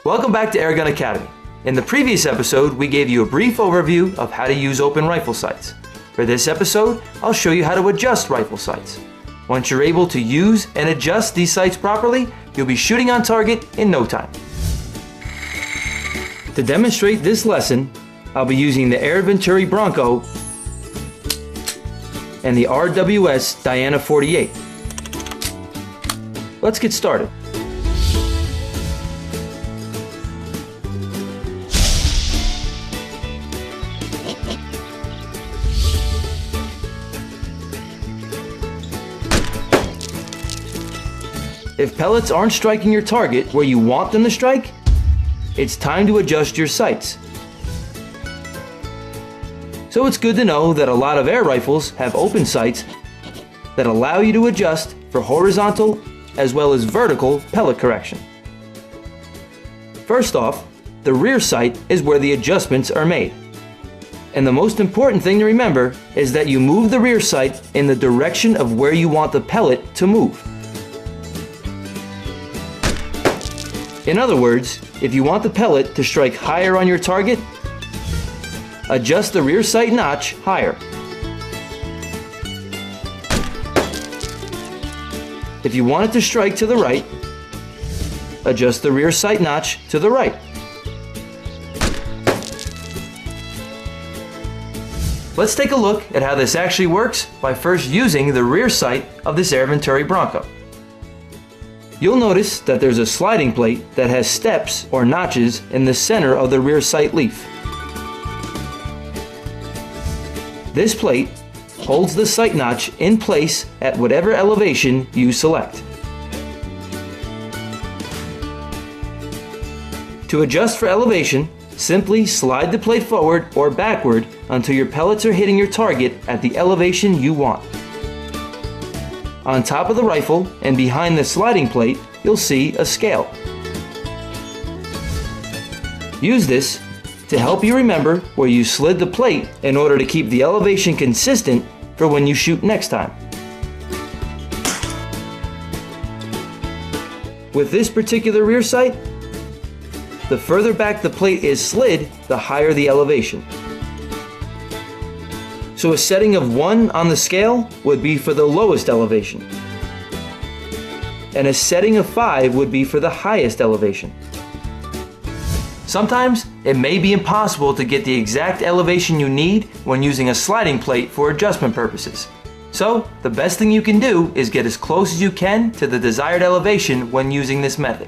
Welcome back to Airgun Academy. In the previous episode, we gave you a brief overview of how to use open rifle sights. For this episode, I'll show you how to adjust rifle sights. Once you're able to use and adjust these sights properly, you'll be shooting on target in no time. To demonstrate this lesson, I'll be using the Airgun Bronco and the RWS Diana 48. Let's get started. If pellets aren't striking your target where you want them to strike, it's time to adjust your sights. So it's good to know that a lot of air rifles have open sights that allow you to adjust for horizontal as well as vertical pellet correction. First off, the rear sight is where the adjustments are made. And the most important thing to remember is that you move the rear sight in the direction of where you want the pellet to move. In other words, if you want the pellet to strike higher on your target, adjust the rear sight notch higher. If you want it to strike to the right, adjust the rear sight notch to the right. Let's take a look at how this actually works by first using the rear sight of this Airgun Bronco. You'll notice that there's a sliding plate that has steps or notches in the center of the rear sight leaf. This plate holds the sight notch in place at whatever elevation you select. To adjust for elevation, simply slide the plate forward or backward until your pellets are hitting your target at the elevation you want. On top of the rifle and behind the sliding plate, you'll see a scale. Use this to help you remember where you slid the plate in order to keep the elevation consistent for when you shoot next time. With this particular rear sight, the further back the plate is slid, the higher the elevation. So a setting of 1 on the scale would be for the lowest elevation, and a setting of 5 would be for the highest elevation. Sometimes it may be impossible to get the exact elevation you need when using a sliding plate for adjustment purposes. So the best thing you can do is get as close as you can to the desired elevation when using this method.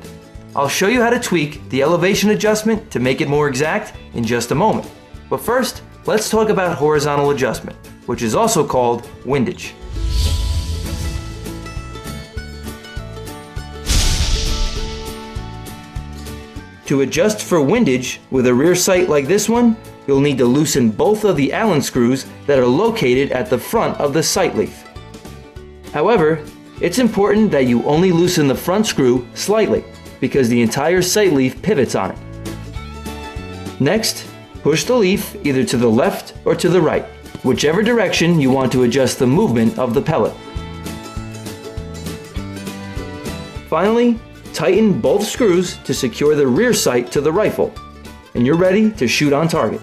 I'll show you how to tweak the elevation adjustment to make it more exact in just a moment. But first, let's talk about horizontal adjustment, which is also called windage. To adjust for windage with a rear sight like this one, you'll need to loosen both of the Allen screws that are located at the front of the sight leaf. However, it's important that you only loosen the front screw slightly, because the entire sight leaf pivots on it. Next, push the leaf either to the left or to the right, whichever direction you want to adjust the movement of the pellet. Finally, tighten both screws to secure the rear sight to the rifle, and you're ready to shoot on target.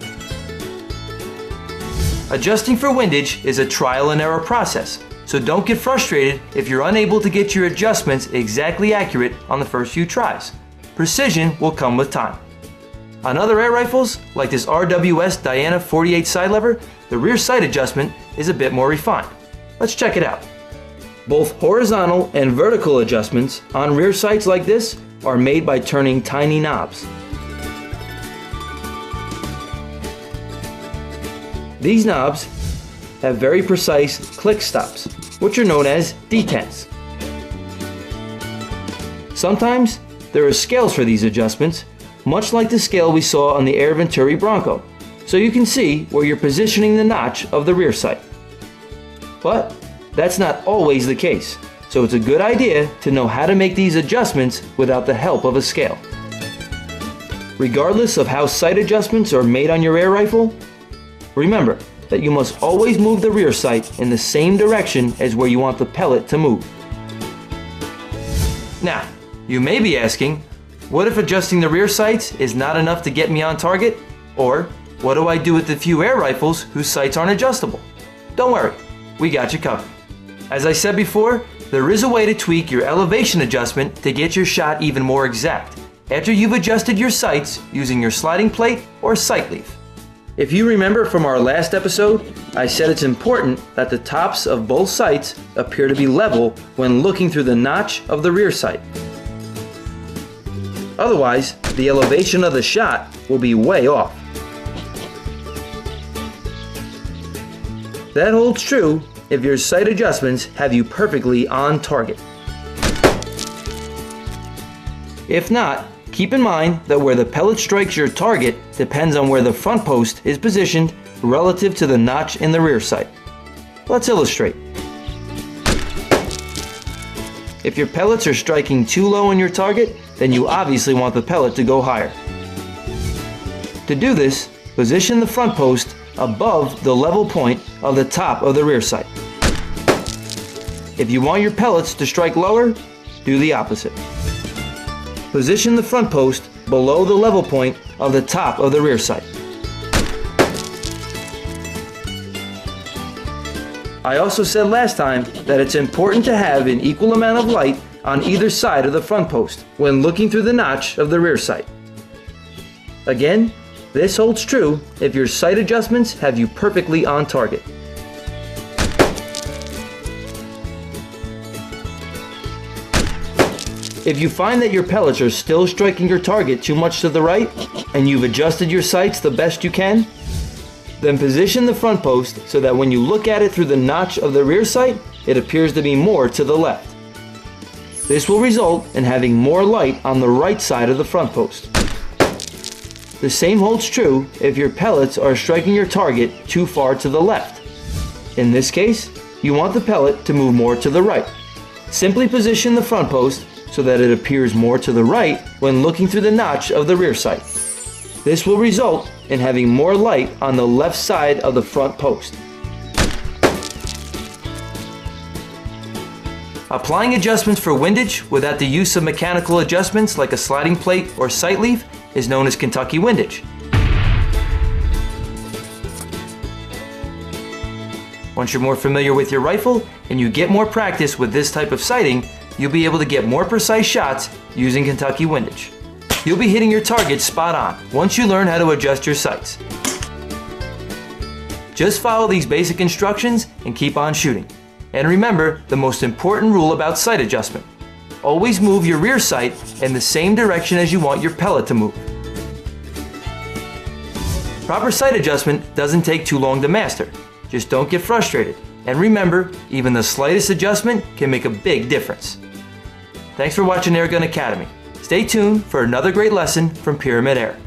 Adjusting for windage is a trial and error process, so don't get frustrated if you're unable to get your adjustments exactly accurate on the first few tries. Precision will come with time. On other air rifles, like this RWS Diana 48 side lever, the rear sight adjustment is a bit more refined. Let's check it out. Both horizontal and vertical adjustments on rear sights like this are made by turning tiny knobs. These knobs have very precise click stops, which are known as detents. Sometimes there are scales for these adjustments, much like the scale we saw on the Airgun Bronco, so you can see where you're positioning the notch of the rear sight. But that's not always the case, so it's a good idea to know how to make these adjustments without the help of a scale. Regardless of how sight adjustments are made on your air rifle, remember that you must always move the rear sight in the same direction as where you want the pellet to move. Now, you may be asking, What if adjusting the rear sights is not enough to get me on target? Or what do I do with the few air rifles whose sights aren't adjustable? Don't worry, we got you covered. As I said before, there is a way to tweak your elevation adjustment to get your shot even more exact after you've adjusted your sights using your sliding plate or sight leaf. If you remember from our last episode, I said it's important that the tops of both sights appear to be level when looking through the notch of the rear sight. Otherwise, the elevation of the shot will be way off. That holds true if your sight adjustments have you perfectly on target. If not, keep in mind that where the pellet strikes your target depends on where the front post is positioned relative to the notch in the rear sight. Let's illustrate. If your pellets are striking too low in your target, then you obviously want the pellet to go higher. To do this, position the front post above the level point of the top of the rear sight. If you want your pellets to strike lower, do the opposite. Position the front post below the level point of the top of the rear sight. I also said last time that it's important to have an equal amount of light on either side of the front post when looking through the notch of the rear sight. Again, this holds true if your sight adjustments have you perfectly on target. If you find that your pellets are still striking your target too much to the right, and you've adjusted your sights the best you can, then position the front post so that when you look at it through the notch of the rear sight, it appears to be more to the left. This will result in having more light on the right side of the front post. The same holds true if your pellets are striking your target too far to the left. In this case, you want the pellet to move more to the right. Simply position the front post so that it appears more to the right when looking through the notch of the rear sight. This will result in having more light on the left side of the front post. Applying adjustments for windage without the use of mechanical adjustments like a sliding plate or sight leaf is known as Kentucky windage. Once you're more familiar with your rifle and you get more practice with this type of sighting, you'll be able to get more precise shots using Kentucky windage. You'll be hitting your target spot on once you learn how to adjust your sights. Just follow these basic instructions and keep on shooting. And remember the most important rule about sight adjustment. Always move your rear sight in the same direction as you want your pellet to move. Proper sight adjustment doesn't take too long to master. Just don't get frustrated. And remember, even the slightest adjustment can make a big difference. Thanks for watching Airgun Academy. Stay tuned for another great lesson from Pyramyd Air.